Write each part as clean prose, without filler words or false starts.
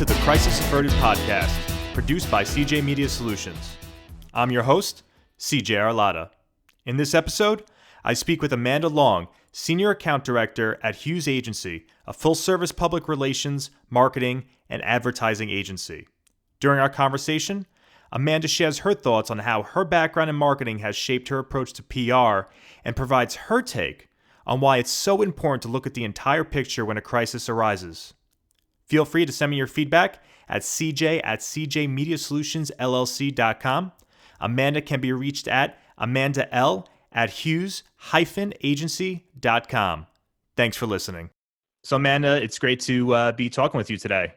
to the Crisis Averted podcast, produced by CJ Media Solutions. I'm your host, CJ Arlotta. In this episode, I speak with Amanda Long, Senior Account Director at Hughes Agency, a full-service public relations, marketing, and advertising agency. During our conversation, Amanda shares her thoughts on how her background in marketing has shaped her approach to PR and provides her take on why it's so important to look at the entire picture when a crisis arises. Feel free to send me your feedback at cj@cjmediasolutionsllc.com. Amanda can be reached at amandal@hughes-agency.com. Thanks for listening. So Amanda, it's great to be talking with you today.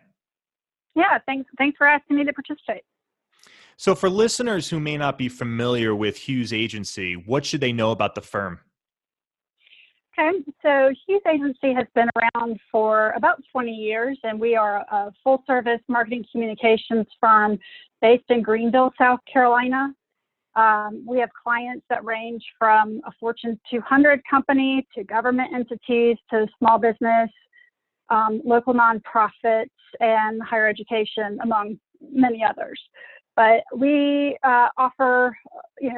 Yeah, thanks for asking me to participate. So for listeners who may not be familiar with Hughes Agency, what should they know about the firm? Okay, so Hughes Agency has been around for about 20 years, and we are a full-service marketing communications firm based in Greenville, South Carolina. We have clients that range from a Fortune 200 company to government entities to small business, local nonprofits, and higher education, among many others. But we offer,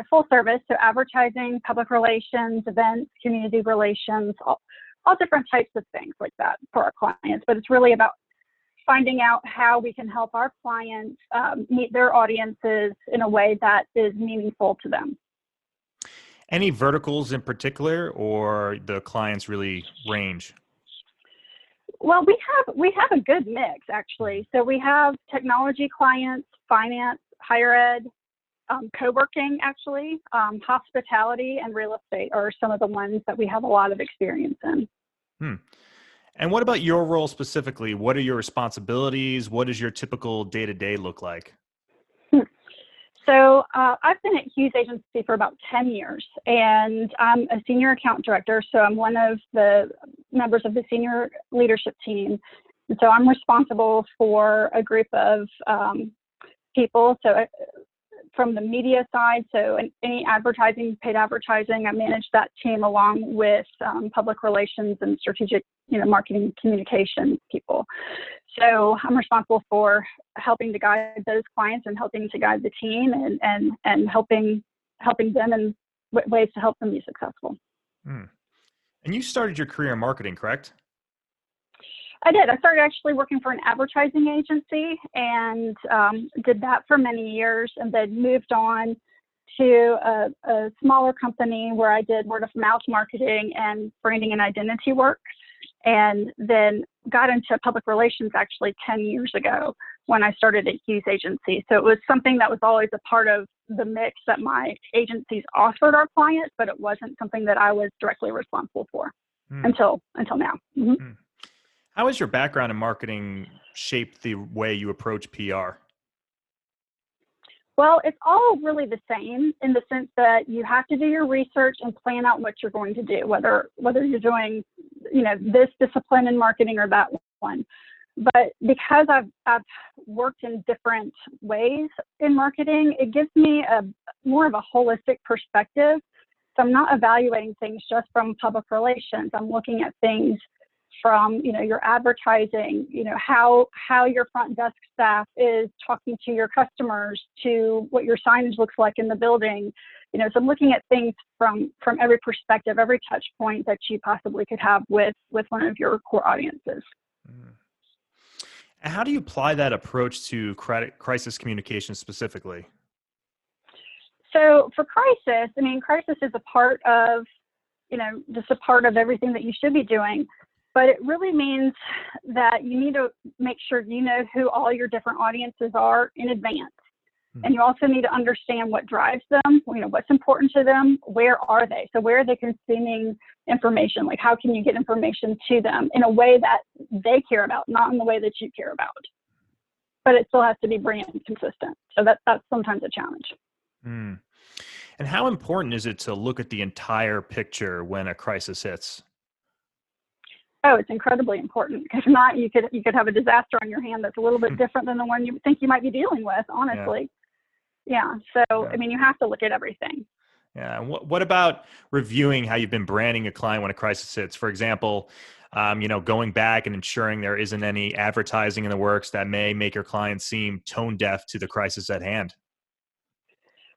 full service, so advertising, public relations, events, community relations, all different types of things like that for our clients. But it's really about finding out how we can help our clients meet their audiences in a way that is meaningful to them. Any verticals in particular, or the clients really range? Well, we have a good mix, actually. So we have technology clients, finance, higher ed, co-working, actually, hospitality, and real estate are some of the ones that we have a lot of experience in. And what about your role specifically? What are your responsibilities? What does your typical day-to-day look like? So I've been at Hughes Agency for about 10 years, and I'm a senior account director, so I'm one of the members of the senior leadership team. And so I'm responsible for a group of people, so from the media side, so any advertising, paid advertising, I manage that team along with public relations and strategic, marketing communications people. So I'm responsible for helping to guide those clients and helping to guide the team and helping them in ways to help them be successful. And you started your career in marketing, correct? I did. I started actually working for an advertising agency and did that for many years, and then moved on to a smaller company where I did word of mouth marketing and branding and identity work, and then got into public relations actually 10 years ago when I started at Hughes Agency. So it was something that was always a part of the mix that my agencies offered our clients, but it wasn't something that I was directly responsible for until now. Mm-hmm. How has your background in marketing shaped the way you approach PR? Well, it's all really the same in the sense that you have to do your research and plan out what you're going to do, whether you're doing, this discipline in marketing or that one. But because I've worked in different ways in marketing, it gives me more of a holistic perspective. So I'm not evaluating things just from public relations. I'm looking at things from, your advertising, how your front desk staff is talking to your customers, to what your signage looks like in the building. So I'm looking at things from every perspective, every touch point that you possibly could have with one of your core audiences. And how do you apply that approach to crisis communication specifically? So for crisis, crisis is a part of, just a part of everything that you should be doing. But it really means that you need to make sure you know who all your different audiences are in advance. And you also need to understand what drives them, what's important to them, where are they? So where are they consuming information? Like, how can you get information to them in a way that they care about, not in the way that you care about? But it still has to be brand consistent. So that's sometimes a challenge. And how important is it to look at the entire picture when a crisis hits? Oh, it's incredibly important, because if not, you could have a disaster on your hand that's a little bit different than the one you think you might be dealing with, honestly. Yeah. So, you have to look at everything. Yeah. What about reviewing how you've been branding a client when a crisis hits? For example, going back and ensuring there isn't any advertising in the works that may make your client seem tone deaf to the crisis at hand.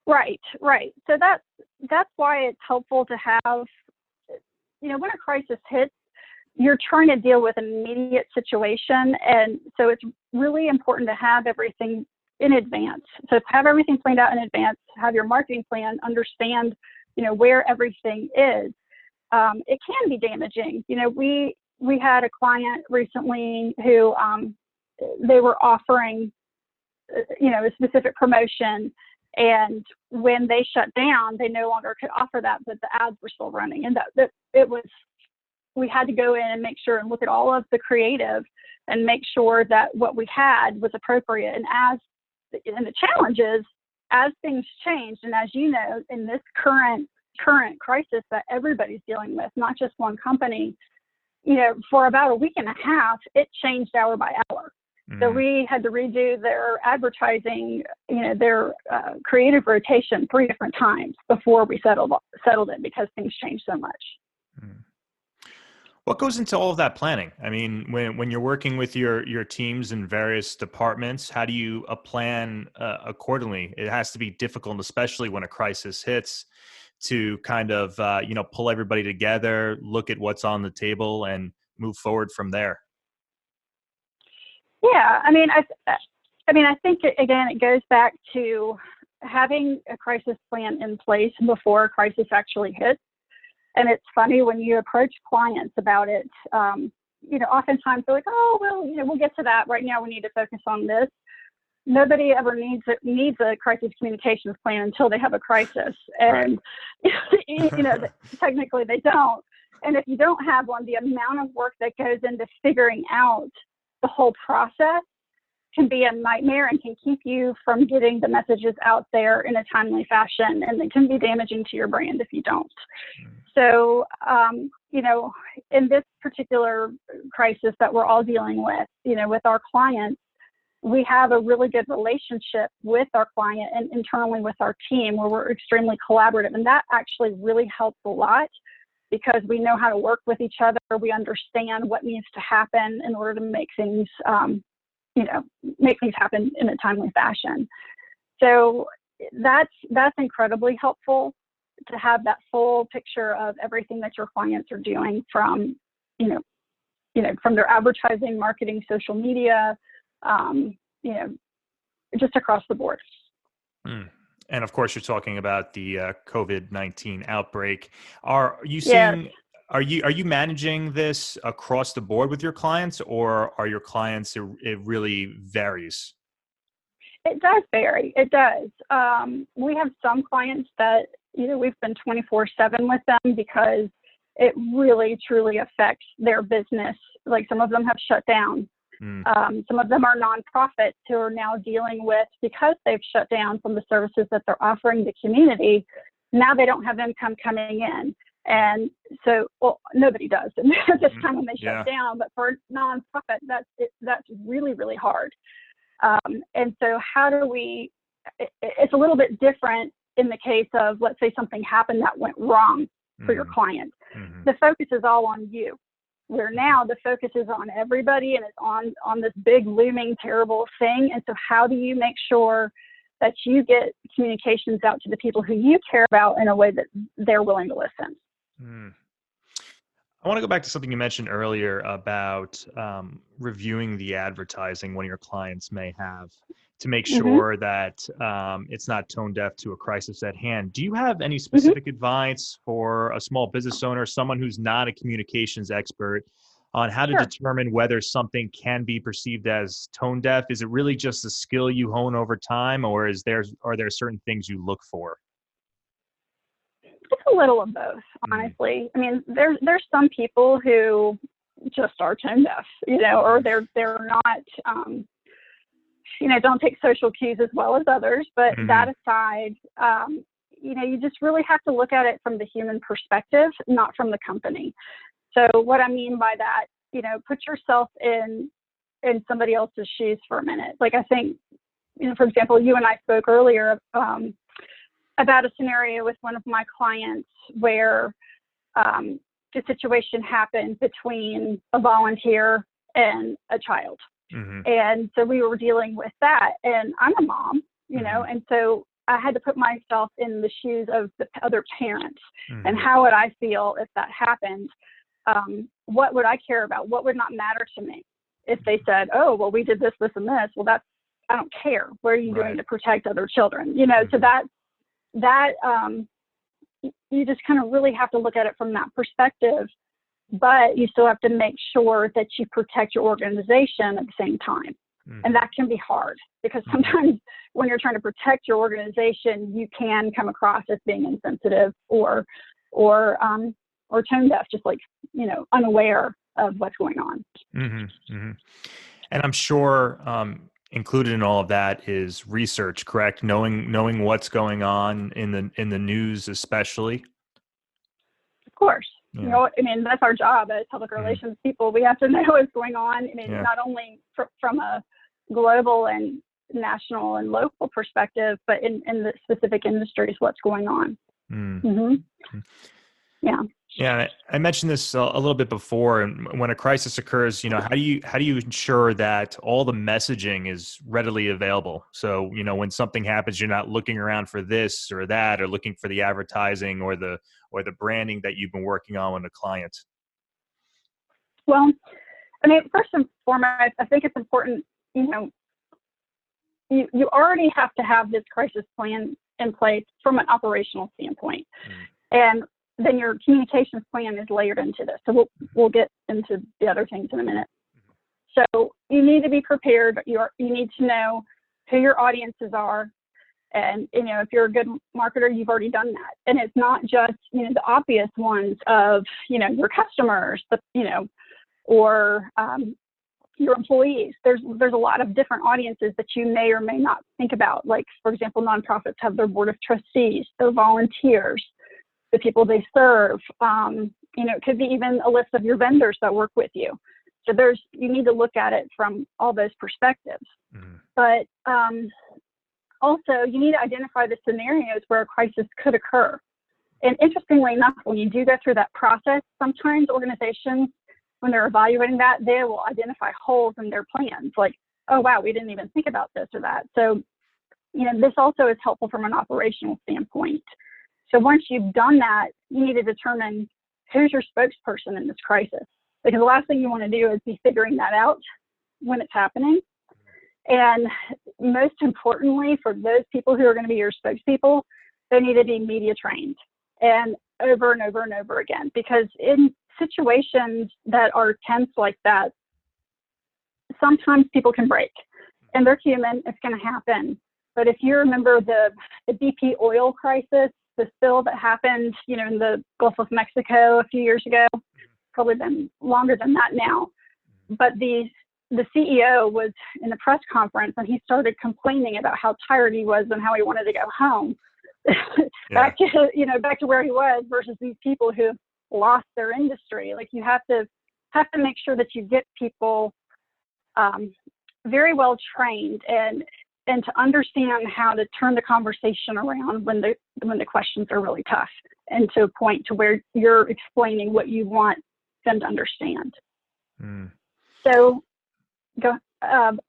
Right. So that's why it's helpful to have, when a crisis hits, you're trying to deal with an immediate situation. And so it's really important to have everything in advance. So have everything planned out in advance, have your marketing plan, understand, where everything is. It can be damaging. We had a client recently who they were offering, a specific promotion. And when they shut down, they no longer could offer that, but the ads were still running. And that it was, we had to go in and make sure and look at all of the creative and make sure that what we had was appropriate. And the challenge is, as things changed, and as you know, in this current crisis that everybody's dealing with, not just one company, for about a week and a half, it changed hour by hour. So we had to redo their advertising, their creative rotation 3 different times before we settled it, because things changed so much. What goes into all of that planning? I mean, when you're working with your teams in various departments, how do you plan accordingly? It has to be difficult, especially when a crisis hits, to kind of pull everybody together, look at what's on the table, and move forward from there. Yeah, I mean, I think it goes back to having a crisis plan in place before a crisis actually hits. And it's funny when you approach clients about it. Oftentimes they're like, "Oh, well, we'll get to that. Right now, we need to focus on this." Nobody ever needs a crisis communications plan until they have a crisis, and technically they don't. And if you don't have one, the amount of work that goes into figuring out the whole process can be a nightmare and can keep you from getting the messages out there in a timely fashion, and it can be damaging to your brand if you don't. So, in this particular crisis that we're all dealing with, with our clients, we have a really good relationship with our client and internally with our team, where we're extremely collaborative. And that actually really helps a lot, because we know how to work with each other. We understand what needs to happen in order to make things, happen in a timely fashion. So that's incredibly helpful, to have that full picture of everything that your clients are doing, from their advertising, marketing, social media, just across the board. And of course, you're talking about the COVID-19 outbreak. Are you seeing? Yes. Are you managing this across the board with your clients, or are your clients? It really varies. It does vary. It does. We have some clients that we've been 24/7 with them, because it really truly affects their business. Like, some of them have shut down. Some of them are nonprofits who are now dealing with, because they've shut down from the services that they're offering the community, now they don't have income coming in. And so, nobody does at this time when they shut down, but for a nonprofit, that's really, really hard. And so it's a little bit different in the case of, let's say something happened that went wrong for your client. The focus is all on you. Where now the focus is on everybody, and it's on this big looming terrible thing. And so how do you make sure that you get communications out to the people who you care about in a way that they're willing to listen? I want to go back to something you mentioned earlier about reviewing the advertising one of your clients may have, to make sure that it's not tone deaf to a crisis at hand. Do you have any specific advice for a small business owner, someone who's not a communications expert, on how to determine whether something can be perceived as tone deaf? Is it really just a skill you hone over time, or are there certain things you look for? It's a little of both, honestly. I mean, there's some people who just are tone deaf, or they're not, don't take social cues as well as others. But that aside, you just really have to look at it from the human perspective, not from the company. So what I mean by that, put yourself in somebody else's shoes for a minute. Like, I think, for example, you and I spoke earlier about a scenario with one of my clients where a situation happen between a volunteer and a child. Mm-hmm. And so we were dealing with that. And I'm a mom, you know, and so I had to put myself in the shoes of the other parents. And how would I feel if that happened? What would I care about? What would not matter to me if they said, oh, well, we did this, this, and this? Well, I don't care. What are you doing to protect other children? You know, so you just kind of really have to look at it from that perspective, but you still have to make sure that you protect your organization at the same time. And that can be hard because sometimes when you're trying to protect your organization, you can come across as being insensitive or tone deaf, just like, you know, unaware of what's going on. And I'm sure included in all of that is research, correct? Knowing what's going on in the news, especially. Of course. Yeah. You know, I mean, that's our job as public relations people. We have to know what's going on. I mean, not only from a global and national and local perspective, but in the specific industries, what's going on. Yeah. Yeah, I mentioned this a little bit before. And when a crisis occurs, you know, how do you ensure that all the messaging is readily available? So, you know, when something happens, you're not looking around for this or that, or looking for the advertising or the branding that you've been working on with a client. Well, I mean, first and foremost, I think it's important, you know, you already have to have this crisis plan in place from an operational standpoint. And then your communications plan is layered into this. So we'll get into the other things in a minute. So you need to be prepared. You need to know who your audiences are. And, you know, if you're a good marketer, you've already done that. And it's not just, you know, the obvious ones of, you know, your customers, you know, or your employees. There's a lot of different audiences that you may or may not think about. Like, for example, nonprofits have their board of trustees, their volunteers, the people they serve. You know, it could be even a list of your vendors that work with you. So you need to look at it from all those perspectives. But also, you need to identify the scenarios where a crisis could occur. And interestingly enough, when you do go through that process, sometimes organizations, when they're evaluating that, they will identify holes in their plans. Like, oh, wow, we didn't even think about this or that. So, you know, this also is helpful from an operational standpoint. So once you've done that, you need to determine who's your spokesperson in this crisis. Because the last thing you want to do is be figuring that out when it's happening. And most importantly, for those people who are going to be your spokespeople, they need to be media trained and over and over and over again. Because in situations that are tense like that, sometimes people can break. And they're human, it's going to happen. But if you remember the BP oil crisis, the spill that happened, you know, in the Gulf of Mexico a few years ago, probably been longer than that now. But the CEO was in a press conference and he started complaining about how tired he was and how he wanted to go home. back to where he was versus these people who lost their industry. Like, you have to make sure that you get people very well trained and to understand how to turn the conversation around when the questions are really tough, and to a point to where you're explaining what you want them to understand. So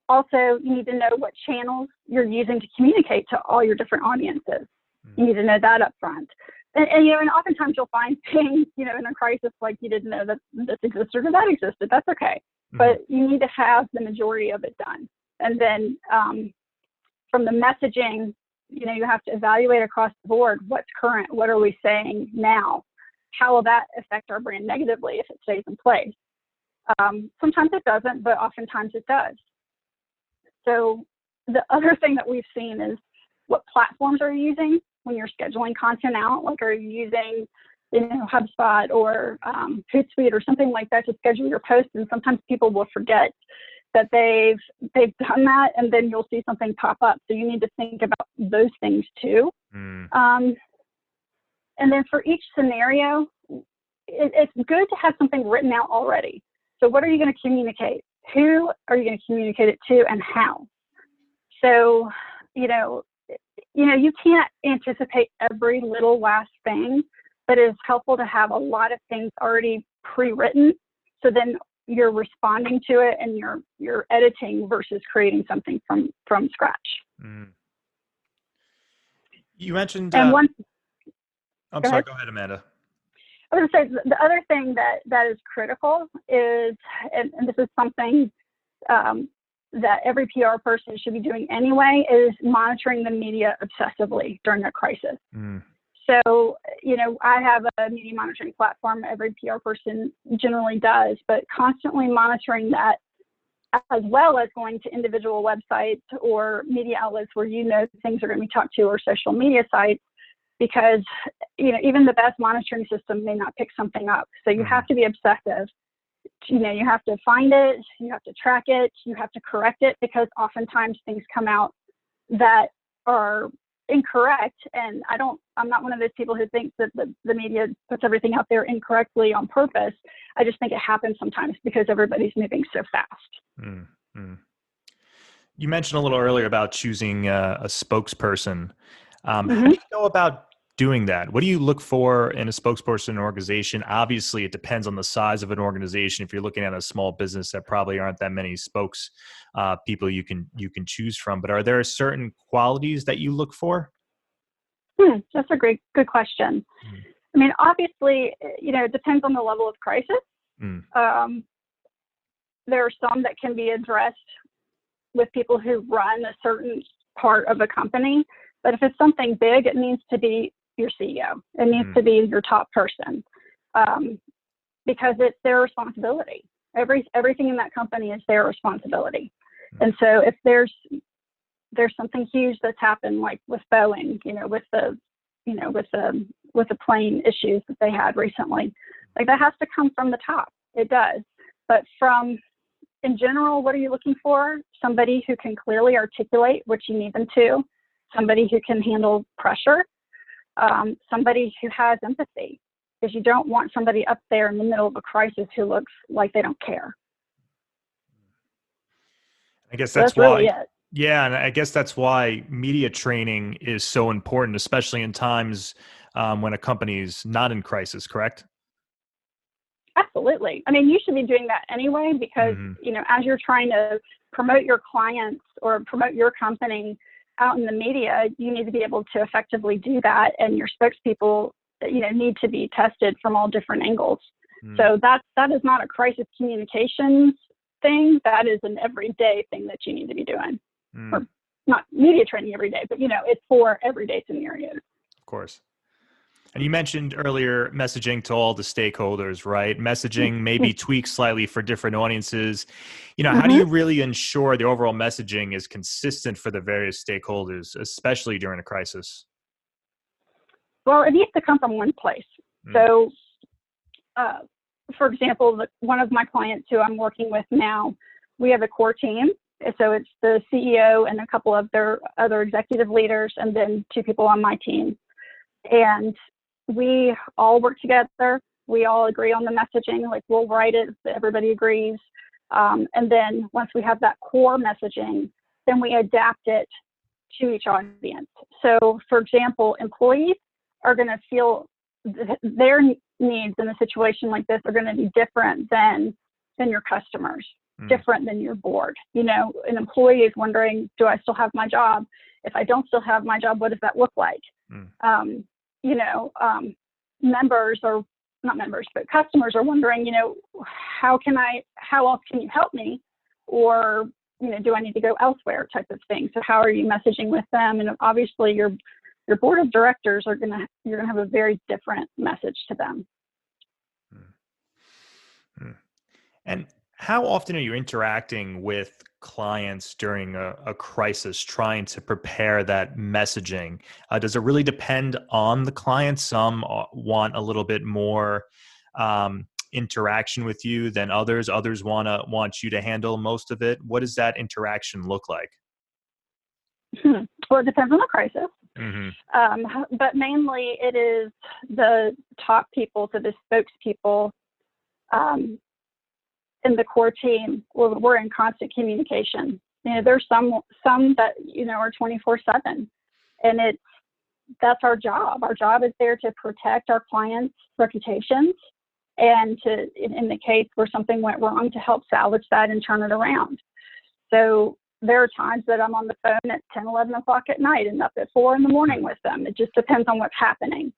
also, you need to know what channels you're using to communicate to all your different audiences. You need to know that up front. And you know, and oftentimes you'll find things, you know, in a crisis, like you didn't know that this existed or that existed. That's okay. But you need to have the majority of it done. And then from the messaging, you know, you have to evaluate across the board what's current, what are we saying now, how will that affect our brand negatively if it stays in place. Sometimes it doesn't, but oftentimes it does. So the other thing that we've seen is what platforms are you using when you're scheduling content out. Like, are you using, you know, HubSpot or Hootsuite or something like that to schedule your posts? And sometimes people will forget that they've done that, and then you'll see something pop up. So you need to think about those things too. And then for each scenario, it's good to have something written out already. So what are you going to communicate? Who are you going to communicate it to, and how? So, you know, you can't anticipate every little last thing, but it's helpful to have a lot of things already pre-written. So then you're responding to it and you're editing versus creating something from scratch. Mm. You mentioned, and one, I'm go sorry, ahead. go ahead, Amanda. I was going to say the other thing that is critical is, and this is something that every PR person should be doing anyway, is monitoring the media obsessively during a crisis. Mm. So, I have a media monitoring platform. Every PR person generally does, but constantly monitoring that, as well as going to individual websites or media outlets where things are going to be talked to, or social media sites, because even the best monitoring system may not pick something up. So you have to be obsessive. You have to find it, you have to track it, you have to correct it, because oftentimes things come out that are incorrect. And I'm not one of those people who thinks that the media puts everything out there incorrectly on purpose. I just think it happens sometimes because everybody's moving so fast. Mm-hmm. You mentioned a little earlier about choosing a spokesperson. How do you go about doing that? What do you look for in a spokesperson organization? Obviously, it depends on the size of an organization. If you're looking at a small business, there probably aren't that many spokes people you can choose from. But are there certain qualities that you look for? That's a good question. I mean, obviously, it depends on the level of crisis. There are some that can be addressed with people who run a certain part of a company. But if it's something big, it needs to be your CEO. It needs to be your top person, because it's their responsibility. Everything in that company is their responsibility. And so if there's something huge that's happened, like with Boeing, with the plane issues that they had recently, like, that has to come from the top. It does. But in general, what are you looking for? Somebody who can clearly articulate what you need them to, somebody who can handle pressure, somebody who has empathy, because you don't want somebody up there in the middle of a crisis who looks like they don't care. I guess So that's why. really it. Yeah, and I guess that's why media training is so important, especially in times when a company's not in crisis, correct? Absolutely. I mean, you should be doing that anyway, because, as you're trying to promote your clients or promote your company out in the media, you need to be able to effectively do that. And your spokespeople, need to be tested from all different angles. So that is not a crisis communications thing. That is an everyday thing that you need to be doing. Or not media training every day, but, it's for everyday scenarios. Of course. And you mentioned earlier messaging to all the stakeholders, right? Messaging maybe tweaked slightly for different audiences. How do you really ensure the overall messaging is consistent for the various stakeholders, especially during a crisis? Well, it needs to come from one place. So, for example, one of my clients who I'm working with now, we have a core team. So it's the CEO and a couple of their other executive leaders, and then 2 people on my team. And we all work together. We all agree on the messaging. Like, we'll write it, everybody agrees. And then once we have that core messaging, then we adapt it to each audience. So, for example, employees are going to feel their needs in a situation like this are going to be different than your customers, different than your board. An employee is wondering, do I still have my job? If I don't still have my job, what does that look like? Members, or not members, but customers are wondering, how else can you help me? Or, do I need to go elsewhere, type of thing. So how are you messaging with them? And obviously your board of directors you're going to have a very different message to them. And how often are you interacting with clients during a crisis, trying to prepare that messaging? Does it really depend on the client? Some want a little bit more interaction with you than others. Others want you to handle most of it. What does that interaction look like? Well, it depends on the crisis. But mainly it is the top people, so the spokespeople, in the core team. We're in constant communication. There's some that, are 24/7, and that's our job. Our job is there to protect our clients' reputations and to, in the case where something went wrong, to help salvage that and turn it around. So there are times that I'm on the phone at 10, 11 o'clock at night and up at 4 in the morning with them. It just depends on what's happening.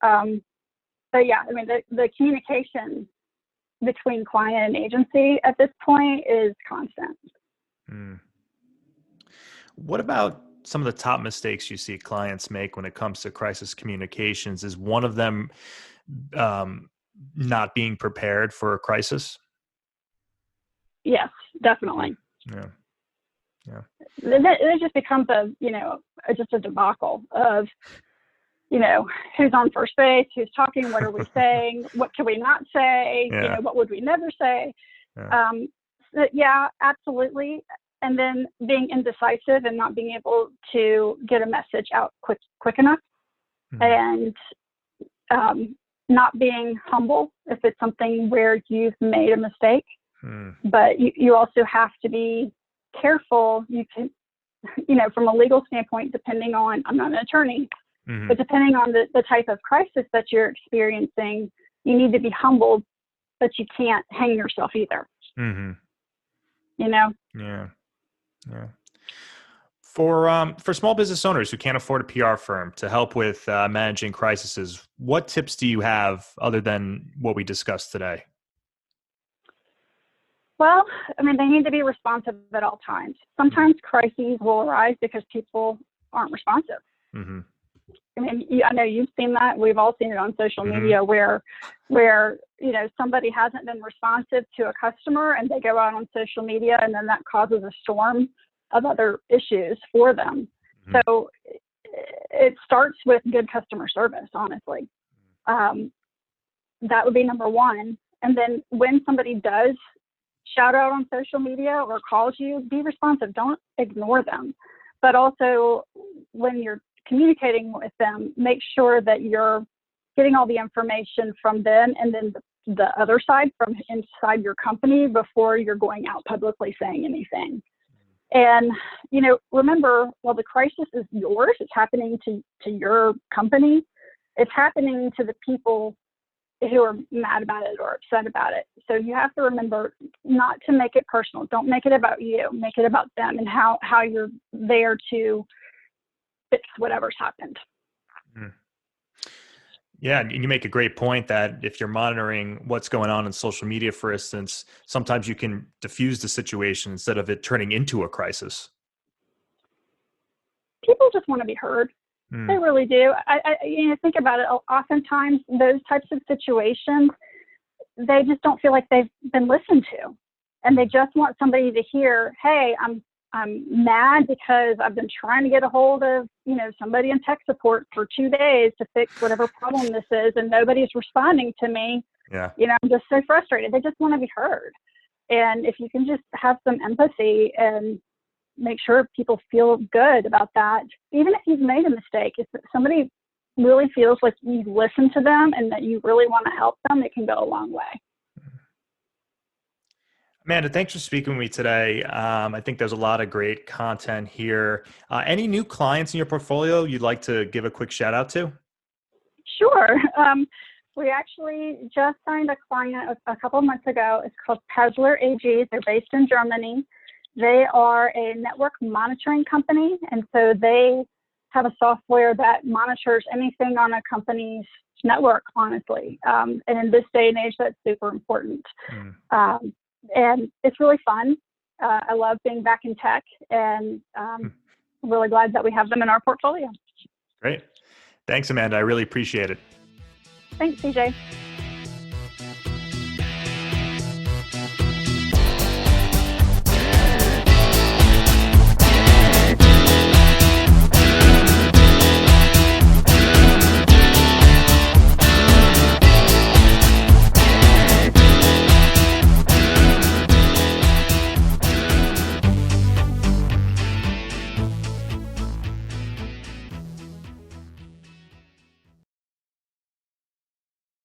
But yeah, I mean, the communication between client and agency at this point is constant. What about some of the top mistakes you see clients make when it comes to crisis communications? Is one of them not being prepared for a crisis? Yes, definitely. Yeah. It just becomes just a debacle of, who's on first base, who's talking, what are we saying, what can we not say, what would we never say? Yeah, absolutely. And then being indecisive and not being able to get a message out quick enough, and not being humble if it's something where you've made a mistake. But you also have to be careful. You can, from a legal standpoint, depending on, I'm not an attorney, but depending on the type of crisis that you're experiencing, you need to be humbled, but you can't hang yourself either. Yeah. For small business owners who can't afford a PR firm to help with managing crises, what tips do you have other than what we discussed today? Well, I mean, they need to be responsive at all times. Sometimes crises will arise because people aren't responsive. I mean, I know you've seen that. We've all seen it on social media where somebody hasn't been responsive to a customer and they go out on social media, and then that causes a storm of other issues for them. So it starts with good customer service, honestly. That would be number one. And then when somebody does shout out on social media or calls you, be responsive. Don't ignore them. But also, when you're communicating with them, make sure that you're getting all the information from them and then the other side from inside your company before you're going out publicly saying anything. And, remember, while the crisis is yours, it's happening to your company, it's happening to the people who are mad about it or upset about it. So you have to remember not to make it personal. Don't make it about you. Make it about them and how you're there to fix whatever's happened. Yeah, and you make a great point that if you're monitoring what's going on social media, for instance, sometimes you can diffuse the situation instead of it turning into a crisis. People just want to be heard. They really do. I think about it. Oftentimes, those types of situations, they just don't feel like they've been listened to, and they just want somebody to hear, "Hey, I'm mad because I've been trying to get a hold of somebody in tech support for 2 days to fix whatever problem this is, and nobody's responding to me. Yeah. I'm just so frustrated." They just want to be heard, and if you can just have some empathy and make sure people feel good about that, even if you've made a mistake, if somebody really feels like you've listened to them and that you really want to help them, it can go a long way. Amanda, thanks for speaking with me today. I think there's a lot of great content here. Any new clients in your portfolio you'd like to give a quick shout out to? Sure. We actually just signed a client a couple of months ago. It's called Hughes AG. They're based in Germany. They are a network monitoring company, and so they have a software that monitors anything on a company's network, honestly. And in this day and age, that's super important. And it's really fun. I love being back in tech, and I'm really glad that we have them in our portfolio. Great. Thanks, Amanda. I really appreciate it. Thanks, CJ.